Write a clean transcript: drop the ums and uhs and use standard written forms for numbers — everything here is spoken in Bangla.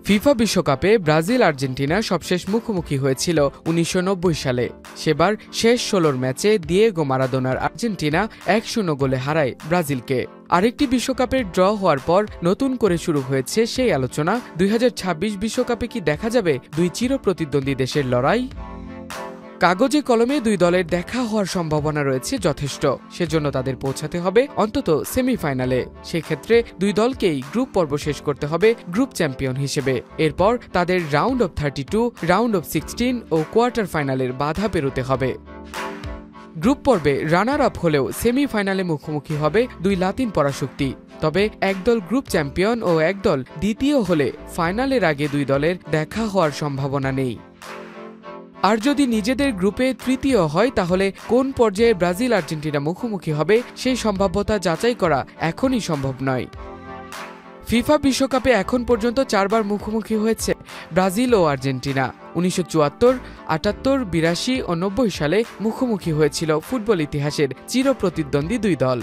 ফিফা বিশ্বকাপে ব্রাজিল আর্জেন্টিনা সবশেষ মুখোমুখি হয়েছিল ১৯৯০ সালে। সেবার শেষ ১৬ ম্যাচে দিয়েগো মারাদোনার আর্জেন্টিনা ১-০ গোলে হারায় ব্রাজিলকে। আরেকটি বিশ্বকাপের ড্র হওয়ার পর নতুন করে শুরু হয়েছে সেই আলোচনা, ২০২৬ বিশ্বকাপে কি দেখা যাবে দুই চিরপ্রতিদ্বন্দ্বী দেশের লড়াই? কাগজে কলমে দুই দলের দেখা হওয়ার সম্ভাবনা রয়েছে যথেষ্ট। সেজন্য তাদের পৌঁছাতে হবে অন্তত সেমিফাইনালে। সেক্ষেত্রে দুই দলকেই গ্রুপ পর্ব শেষ করতে হবে গ্রুপ চ্যাম্পিয়ন হিসেবে। এরপর তাদের রাউন্ড অব 32, রাউন্ড অব 16 ও কোয়ার্টার ফাইনালের বাধা পেরোতে হবে। গ্রুপ পর্বে রানার আপ হলেও সেমিফাইনালে মুখোমুখি হবে দুই লাতিন পরাশক্তি। তবে একদল গ্রুপ চ্যাম্পিয়ন ও একদল দ্বিতীয় হলে ফাইনালের আগে দুই দলের দেখা হওয়ার সম্ভাবনা নেই। আর যদি নিজেদের গ্রুপে তৃতীয় হয়, তাহলে কোন পর্যায়ে ব্রাজিল আর্জেন্টিনা মুখোমুখি হবে সেই সম্ভাব্যতা যাচাই করা এখনই সম্ভব নয়। ফিফা বিশ্বকাপে এখন পর্যন্ত ৪ বার মুখোমুখি হয়েছে ব্রাজিল ও আর্জেন্টিনা। ১৯৭৪, ৭৮, ৮২ ও ৯০ সালে মুখোমুখি হয়েছিল ফুটবল ইতিহাসের চিরপ্রতিদ্বন্দ্বী দুই দল।